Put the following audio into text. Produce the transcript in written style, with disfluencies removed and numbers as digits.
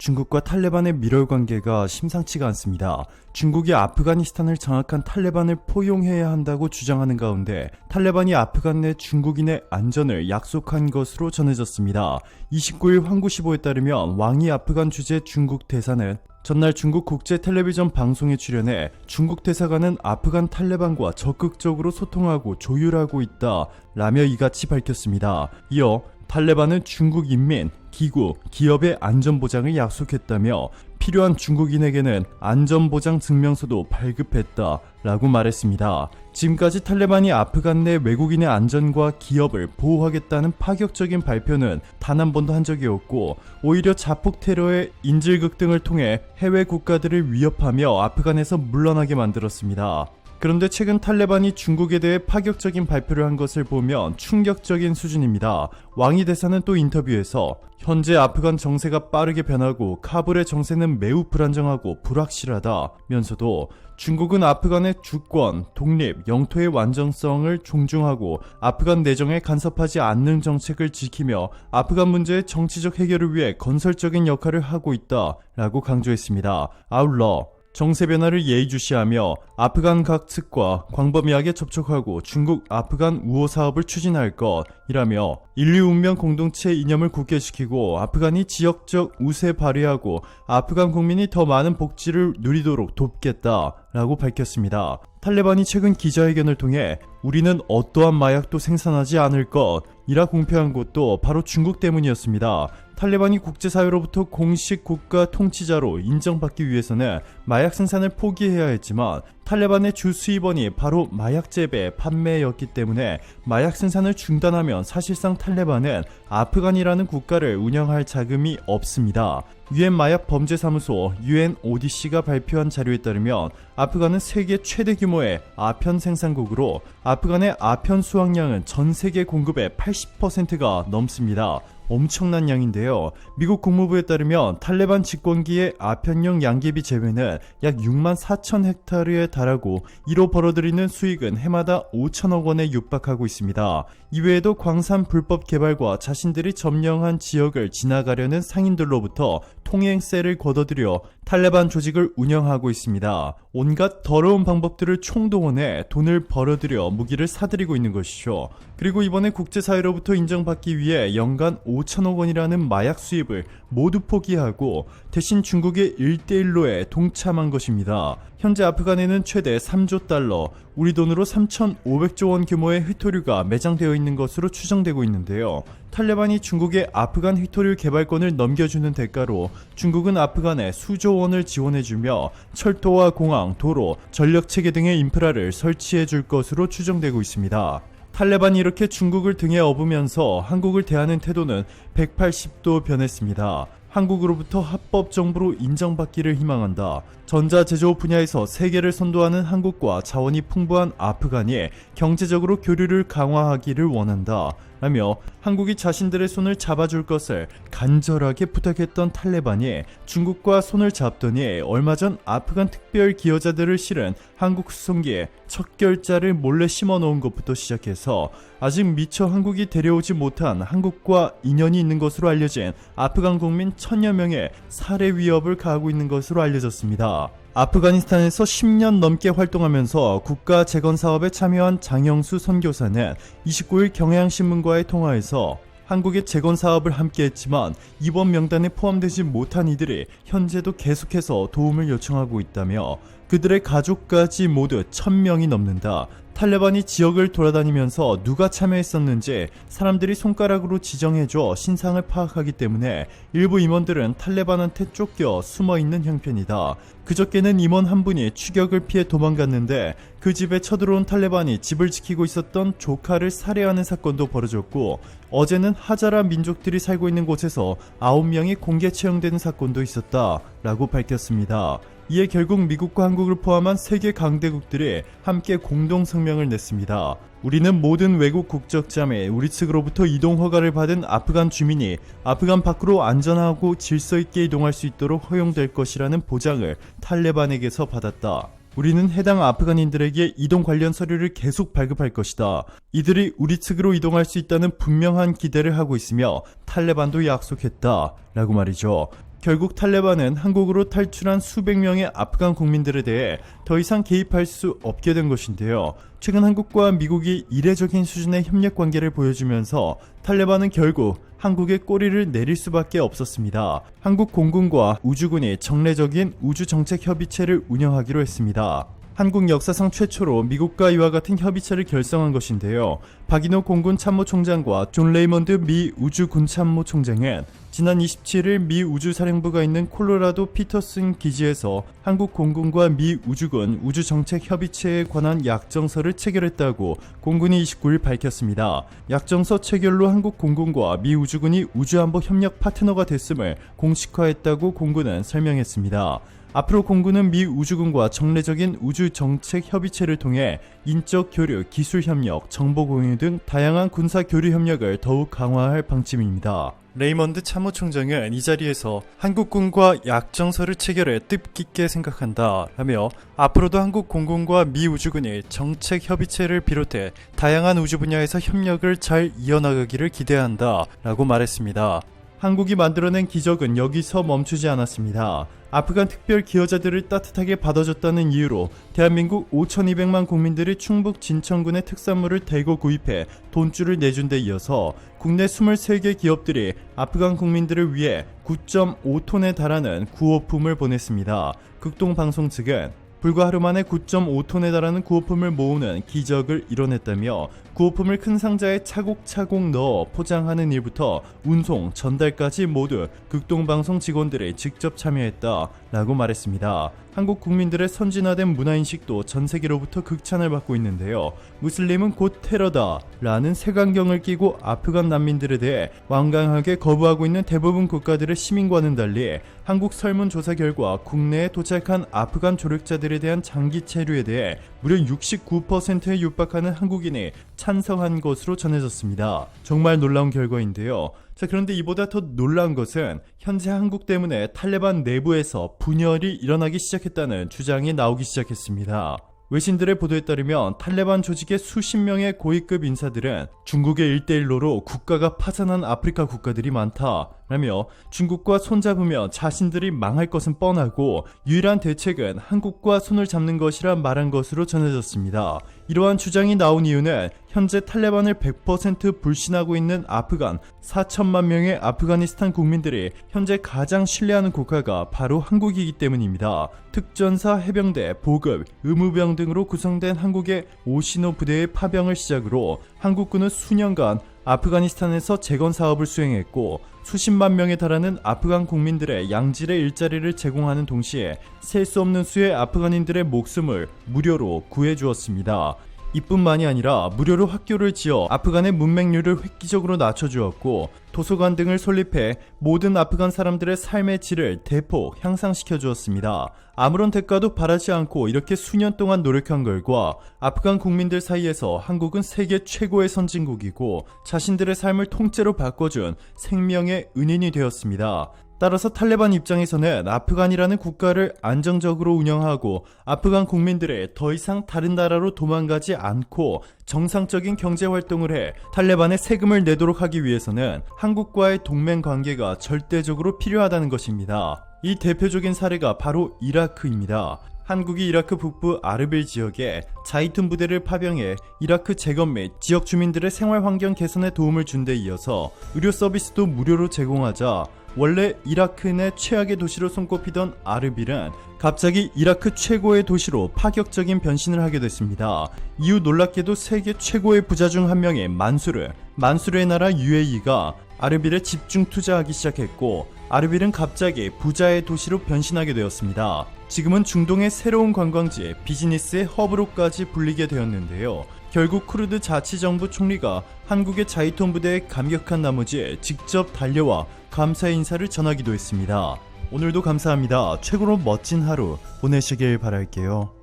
중국과 탈레반의 밀월 관계가 심상치가 않습니다. 중국이 아프가니스탄을 장악한 탈레반을 포용해야 한다고 주장하는 가운데 탈레반이 아프간 내 중국인의 안전을 약속한 것으로 전해졌습니다. 29일 환구시보에 따르면 왕이 아프간 주재 중국 대사는 전날 중국 국제 텔레비전 방송에 출연해 중국 대사관은 아프간 탈레반과 적극적으로 소통하고 조율하고 있다 라며 이같이 밝혔습니다. 이어 탈레반은 중국 인민, 기구, 기업의 안전보장을 약속했다며 필요한 중국인에게는 안전보장 증명서도 발급했다 라고 말했습니다. 지금까지 탈레반이 아프간 내 외국인의 안전과 기업을 보호하겠다는 파격적인 발표는 단 한 번도 한 적이 없고 오히려 자폭 테러의 인질극 등을 통해 해외 국가들을 위협하며 아프간에서 물러나게 만들었습니다. 그런데 최근 탈레반이 중국에 대해 파격적인 발표를 한 것을 보면 충격적인 수준입니다. 왕이 대사는 또 인터뷰에서 현재 아프간 정세가 빠르게 변하고 카불의 정세는 매우 불안정하고 불확실하다면서도 중국은 아프간의 주권, 독립, 영토의 완전성을 존중하고 아프간 내정에 간섭하지 않는 정책을 지키며 아프간 문제의 정치적 해결을 위해 건설적인 역할을 하고 있다라고 강조했습니다. 아울러 정세 변화를 예의주시하며 아프간 각 측과 광범위하게 접촉하고 중국 아프간 우호 사업을 추진할 것이라며 인류 운명 공동체 이념을 굳게시키고 아프간이 지역적 우세 발휘하고 아프간 국민이 더 많은 복지를 누리도록 돕겠다라고 밝혔습니다. 탈레반이 최근 기자회견을 통해 우리는 어떠한 마약도 생산하지 않을 것이라 공표한 것도 바로 중국 때문이었습니다. 탈레반이 국제사회로부터 공식 국가 통치자로 인정받기 위해서는 마약 생산을 포기해야 했지만 탈레반의 주 수입원이 바로 마약 재배, 판매였기 때문에 마약 생산을 중단하면 사실상 탈레반은 아프간이라는 국가를 운영할 자금이 없습니다. 유엔 마약 범죄사무소 UNODC가 발표한 자료에 따르면 아프간은 세계 최대 규모의 아편 생산국으로 아프간의 아편 수확량은 전 세계 공급의 80%가 넘습니다. 엄청난 양인데요. 미국 국무부에 따르면 탈레반 집권기의 아편용 양귀비 재배는 약 6만 4천 헥타르에 달하고 이로 벌어들이는 수익은 해마다 5천억 원에 육박하고 있습니다. 이외에도 광산 불법 개발과 자신들이 점령한 지역을 지나가려는 상인들로부터 통행세를 걷어들여 탈레반 조직을 운영하고 있습니다. 온갖 더러운 방법들을 총동원해 돈을 벌어들여 무기를 사들이고 있는 것이죠. 그리고 이번에 국제사회로부터 인정받기 위해 연간 5천억 원이라는 마약 수입을 모두 포기하고 대신 중국의 1대1로에 동참한 것입니다. 현재 아프간에는 최대 3조 달러, 우리 돈으로 3,500조 원 규모의 휘토류가 매장되어 있는 것으로 추정되고 있는데요. 탈레반이 중국의 아프간 휘토류 개발권을 넘겨주는 대가로 중국은 아프간에 수조 원을 지원해주며 철도와 공항, 도로, 전력체계 등의 인프라를 설치해줄 것으로 추정되고 있습니다. 탈레반이 이렇게 중국을 등에 업으면서 한국을 대하는 태도는 180도 변했습니다. 한국으로부터 합법 정부로 인정받기를 희망한다. 전자제조 분야에서 세계를 선도하는 한국과 자원이 풍부한 아프간이 경제적으로 교류를 강화하기를 원한다. 라며 한국이 자신들의 손을 잡아줄 것을 간절하게 부탁했던 탈레반이 중국과 손을 잡더니 얼마 전 아프간 특별 기여자들을 실은 한국 수송기에 첫 결자를 몰래 심어놓은 것부터 시작해서 아직 미처 한국이 데려오지 못한 한국과 인연이 있는 것으로 알려진 아프간 국민 1000여 명의 살해 위협을 가하고 있는 것으로 알려졌습니다. 아프가니스탄에서 10년 넘게 활동하면서 국가 재건 사업에 참여한 장영수 선교사는 29일 경향신문과의 통화에서 한국의 재건 사업을 함께했지만 이번 명단에 포함되지 못한 이들이 현재도 계속해서 도움을 요청하고 있다며 그들의 가족까지 모두 1000명이 넘는다. 탈레반이 지역을 돌아다니면서 누가 참여했었는지 사람들이 손가락으로 지정해줘 신상을 파악하기 때문에 일부 임원들은 탈레반한테 쫓겨 숨어있는 형편이다. 그저께는 임원 한 분이 추격을 피해 도망갔는데 그 집에 쳐들어온 탈레반이 집을 지키고 있었던 조카를 살해하는 사건도 벌어졌고 어제는 하자라 민족들이 살고 있는 곳에서 9명이 공개 채용되는 사건도 있었다 라고 밝혔습니다. 이에 결국 미국과 한국을 포함한 세계 강대국들이 함께 공동 성명을 냈습니다. 우리는 모든 외국 국적자 및 우리 측으로부터 이동 허가를 받은 아프간 주민이 아프간 밖으로 안전하고 질서 있게 이동할 수 있도록 허용될 것이라는 보장을 탈레반에게서 받았다. 우리는 해당 아프간인들에게 이동 관련 서류를 계속 발급할 것이다. 이들이 우리 측으로 이동할 수 있다는 분명한 기대를 하고 있으며 탈레반도 약속했다. 라고 말이죠. 결국 탈레반은 한국으로 탈출한 수백 명의 아프간 국민들에 대해 더 이상 개입할 수 없게 된 것인데요. 최근 한국과 미국이 이례적인 수준의 협력 관계를 보여주면서 탈레반은 결국 한국의 꼬리를 내릴 수밖에 없었습니다. 한국 공군과 우주군이 정례적인 우주정책협의체를 운영하기로 했습니다. 한국 역사상 최초로 미국과 이와 같은 협의체를 결성한 것인데요. 박인호 공군 참모총장과 존 레이먼드 미 우주군참모총장은 지난 27일 미 우주사령부가 있는 콜로라도 피터슨 기지에서 한국 공군과 미 우주군 우주정책협의체에 관한 약정서를 체결했다고 공군이 29일 밝혔습니다. 약정서 체결로 한국 공군과 미 우주군이 우주안보 협력 파트너가 됐음을 공식화했다고 공군은 설명했습니다. 앞으로 공군은 미 우주군과 정례적인 우주정책협의체를 통해 인적 교류, 기술 협력, 정보 공유 등 다양한 군사 교류 협력을 더욱 강화할 방침입니다. 레이먼드 참모총장은 이 자리에서 한국군과 약정서를 체결해 뜻깊게 생각한다 라며 앞으로도 한국 공군과 미 우주군이 정책협의체를 비롯해 다양한 우주 분야에서 협력을 잘 이어나가기를 기대한다 라고 말했습니다. 한국이 만들어낸 기적은 여기서 멈추지 않았습니다. 아프간 특별 기여자들을 따뜻하게 받아줬다는 이유로 대한민국 5,200만 국민들이 충북 진천군의 특산물을 대거 구입해 돈줄을 내준 데 이어서 국내 23개 기업들이 아프간 국민들을 위해 9.5톤에 달하는 구호품을 보냈습니다. 극동방송 측은 불과 하루 만에 9.5톤에 달하는 구호품을 모으는 기적을 이뤄냈다며 구호품을 큰 상자에 차곡차곡 넣어 포장하는 일부터 운송, 전달까지 모두 극동방송 직원들이 직접 참여했다 라고 말했습니다. 한국 국민들의 선진화된 문화인식도 전세계로부터 극찬을 받고 있는데요. 무슬림은 곧 테러다 라는 색안경을 끼고 아프간 난민들에 대해 완강하게 거부하고 있는 대부분 국가들의 시민과는 달리 한국 설문조사 결과 국내에 도착한 아프간 조력자들에 대한 장기 체류에 대해 무려 69%에 육박하는 한국인이 찬성한 것으로 전해졌습니다. 정말 놀라운 결과인데요. 그런데 이보다 더 놀라운 것은 현재 한국 때문에 탈레반 내부에서 분열이 일어나기 시작했다는 주장이 나오기 시작했습니다. 외신들의 보도에 따르면 탈레반 조직의 수십 명의 고위급 인사들은 중국의 1대1로로 국가가 파산한 아프리카 국가들이 많다 라며 중국과 손잡으며 자신들이 망할 것은 뻔하고 유일한 대책은 한국과 손을 잡는 것이라 말한 것으로 전해졌습니다. 이러한 주장이 나온 이유는 현재 탈레반을 100% 불신하고 있는 아프간 4천만 명의 아프가니스탄 국민들이 현재 가장 신뢰하는 국가가 바로 한국이기 때문입니다. 특전사, 해병대, 보급, 의무병 등으로 구성된 한국의 오신호 부대의 파병을 시작으로 한국군은 수년간 아프가니스탄에서 재건 사업을 수행했고 수십만 명에 달하는 아프간 국민들의 양질의 일자리를 제공하는 동시에 셀 수 없는 수의 아프간인들의 목숨을 무료로 구해주었습니다. 이뿐만이 아니라 무료로 학교를 지어 아프간의 문맹률을 획기적으로 낮춰주었고 도서관 등을 설립해 모든 아프간 사람들의 삶의 질을 대폭 향상시켜 주었습니다. 아무런 대가도 바라지 않고 이렇게 수년 동안 노력한 결과 아프간 국민들 사이에서 한국은 세계 최고의 선진국이고 자신들의 삶을 통째로 바꿔준 생명의 은인이 되었습니다. 따라서 탈레반 입장에서는 아프간이라는 국가를 안정적으로 운영하고 아프간 국민들이 더 이상 다른 나라로 도망가지 않고 정상적인 경제활동을 해 탈레반에 세금을 내도록 하기 위해서는 한국과의 동맹 관계가 절대적으로 필요하다는 것입니다. 이 대표적인 사례가 바로 이라크입니다. 한국이 이라크 북부 아르빌 지역에 자이툰 부대를 파병해 이라크 재건 및 지역 주민들의 생활 환경 개선에 도움을 준 데 이어서 의료 서비스도 무료로 제공하자 원래 이라크 내 최악의 도시로 손꼽히던 아르빌은 갑자기 이라크 최고의 도시로 파격적인 변신을 하게 됐습니다. 이후 놀랍게도 세계 최고의 부자 중 한 명인 만수르의 나라 UAE가 아르빌에 집중 투자하기 시작했고 아르빌은 갑자기 부자의 도시로 변신하게 되었습니다. 지금은 중동의 새로운 관광지, 비즈니스의 허브로까지 불리게 되었는데요. 결국 쿠르드 자치정부 총리가 한국의 자이툰 부대에 감격한 나머지 직접 달려와 감사의 인사를 전하기도 했습니다. 오늘도 감사합니다. 최고로 멋진 하루 보내시길 바랄게요.